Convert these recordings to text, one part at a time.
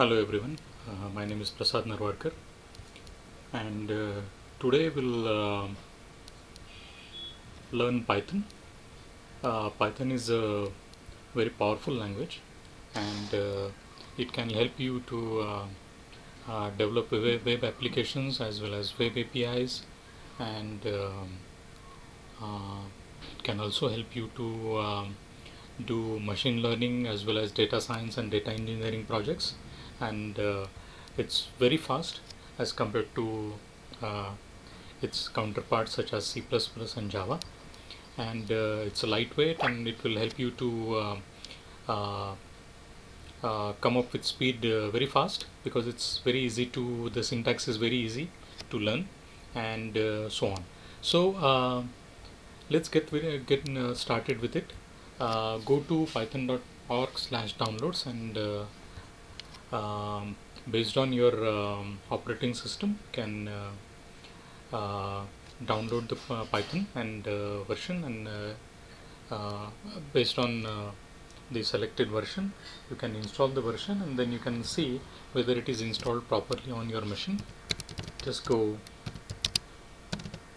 Hello everyone, my name is Prasad Narwarkar, and today we'll learn Python. Python is a very powerful language, and it can help you to develop web applications as well as web APIs, and it can also help you to do machine learning as well as data science and data engineering projects, and it's very fast as compared to uh, its counterparts such as C++ and Java, and it's a lightweight and it will help you to uh, come up with speed very fast because it's very easy to, the syntax is very easy to learn, and so on. So let's get started with it. Go to python.org/downloads, and based on your operating system can download the Python and version, and based on the selected version you can install the version, and then you can see whether it is installed properly on your machine. Just go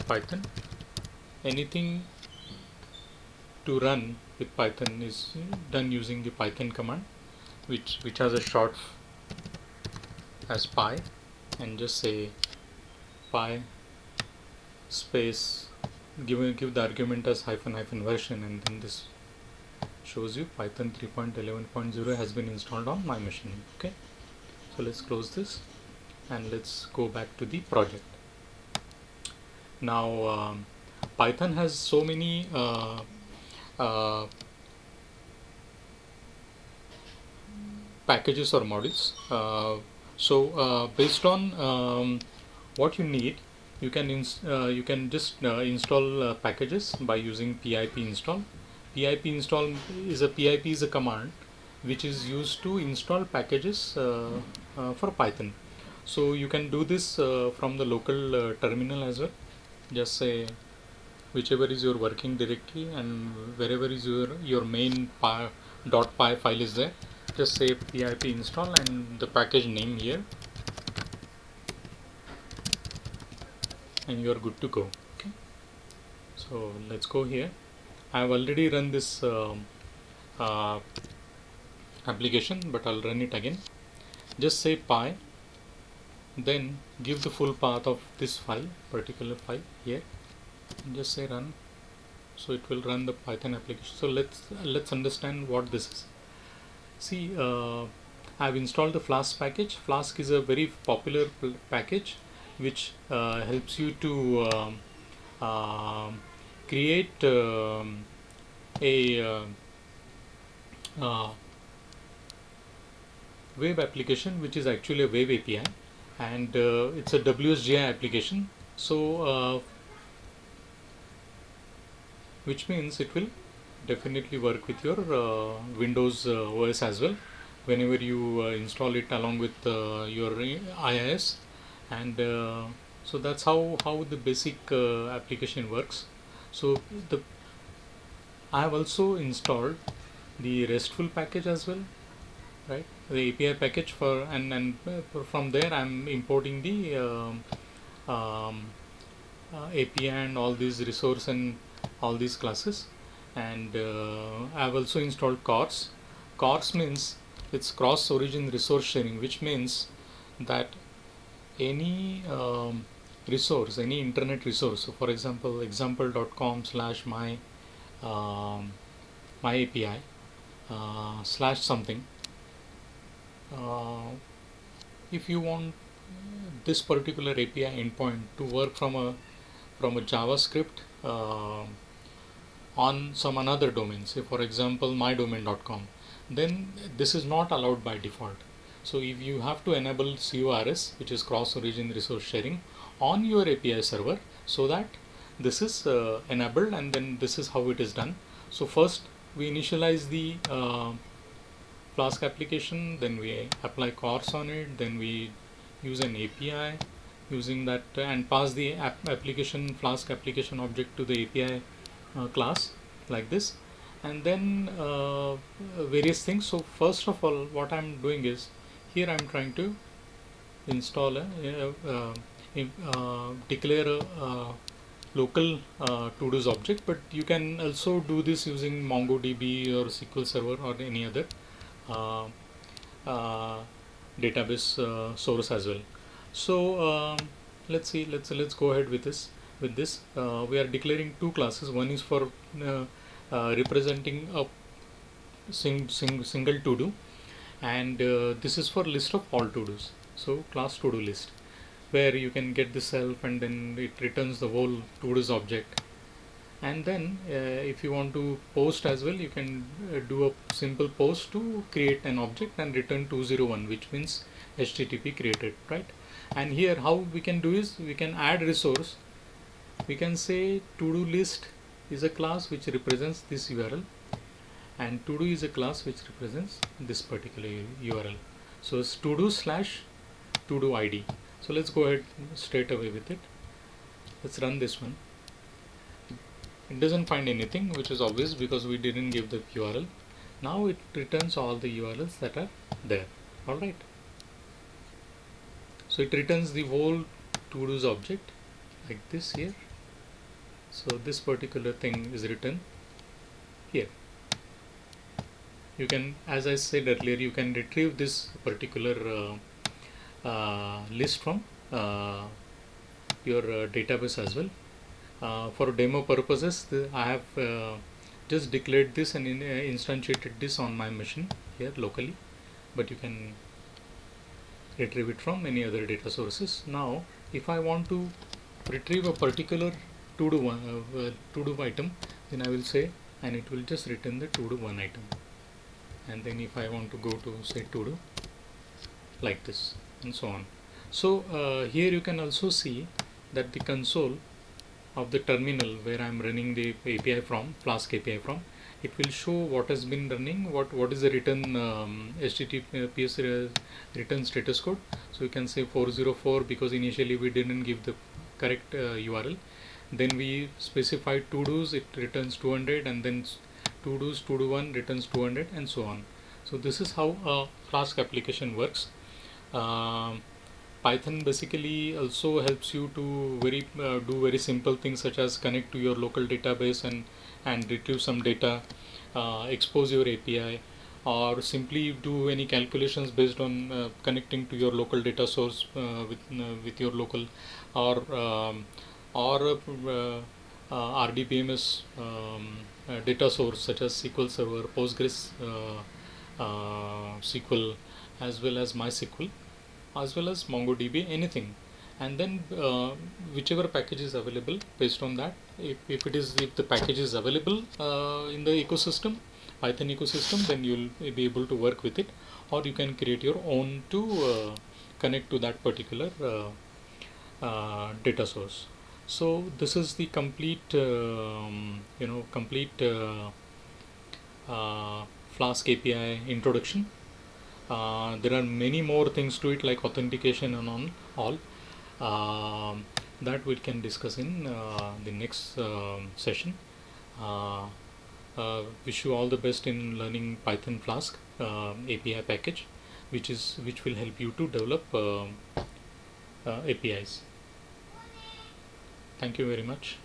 Python. Anything to run with Python is done using the Python command, which has a short as py, and just say py space, give the argument as hyphen version, and then this shows you Python 3.11.0 has been installed on my machine. Okay, so let's close this and let's go back to the project. Now Python has so many packages or modules. So based on what you need, you can just install packages by using pip install. Pip install is a command which is used to install packages for Python. So you can do this from the local terminal as well. Just say whichever is your working directory and wherever is your main .py file is there, just say pip install and the package name here, and you are good to go. Okay, so let's go here. I have already run this application, but I'll run it again. Just say py, then give the full path of this particular file here, and just say run. So it will run the Python application. So let's understand what this is. See, I've installed the Flask package. Flask is a very popular package which helps you to create a web application which is actually a web API, and it's a WSGI application. So which means it will definitely work with your Windows OS as well whenever you install it along with your IIS, and so that's how the basic application works. So I have also installed the RESTful package as well, right? The API package for, and from there I'm importing the API and all these resource and all these classes, and I've also installed CORS. CORS means it's cross origin resource sharing, which means that any resource, any internet resource, so for example example.com/my my API slash something, if you want this particular API endpoint to work from a JavaScript on some another domain, say for example mydomain.com, then this is not allowed by default. So if you have to enable CORS, which is cross origin resource sharing, on your API server, so that this is enabled, and then this is how it is done. So first we initialize the Flask application, then we apply CORS on it, then we use an API using that and pass the application Flask application object to the API class like this, and then various things. So first of all, what I'm doing is, here I'm trying to install declare a local to-dos object, but you can also do this using MongoDB or SQL Server or any other uh, uh, database source as well. So let's see. Let's go ahead with this. We are declaring two classes. One is for representing a single to-do, and this is for list of all to-dos. So class to-do list, where you can get the self, and then it returns the whole to-dos object. And then if you want to post as well, you can do a simple post to create an object and return 201, which means HTTP created, right? And here how we can do is we can add resource. We can say to-do list is a class which represents this URL, and to-do is a class which represents this particular URL. So it's to-do slash to-do ID. So let's go ahead straight away with it. Let's run this one. It doesn't find anything, which is obvious because we didn't give the URL. Now it returns all the URLs that are there. Alright. So it returns the whole to-dos object like this here. So this particular thing is written here. You can, as I said earlier, you can retrieve this particular list from your database as well. For demo purposes, I have just declared this and instantiated this on my machine here locally, but you can retrieve it from any other data sources. Now if I want to retrieve a particular to-do item, then I will say, and it will just return the to-do one item. And then if I want to go to say to-do, like this, and so on. So here you can also see that the console of the terminal where I am running the API from, Flask API from, it will show what has been running, what is the return HTTPS return status code. So you can say 404 because initially we didn't give the correct URL. Then we specified to-dos, it returns 200, and then to-dos, to-do one returns 200, and so on. So this is how a Flask application works. Python basically also helps you to do very simple things such as connect to your local database and retrieve some data, expose your API, or simply do any calculations based on connecting to your local data source with your local or RDBMS data source such as SQL Server, Postgres SQL, as well as MySQL, as well as MongoDB, anything. And then whichever package is available, based on that, if the package is available in the ecosystem, Python ecosystem, then you'll be able to work with it, or you can create your own to connect to that particular data source. So this is the complete Flask API introduction. There are many more things to it, like authentication and all that we can discuss in the next session. Wish you all the best in learning Python Flask API package, which will help you to develop APIs. Thank you very much.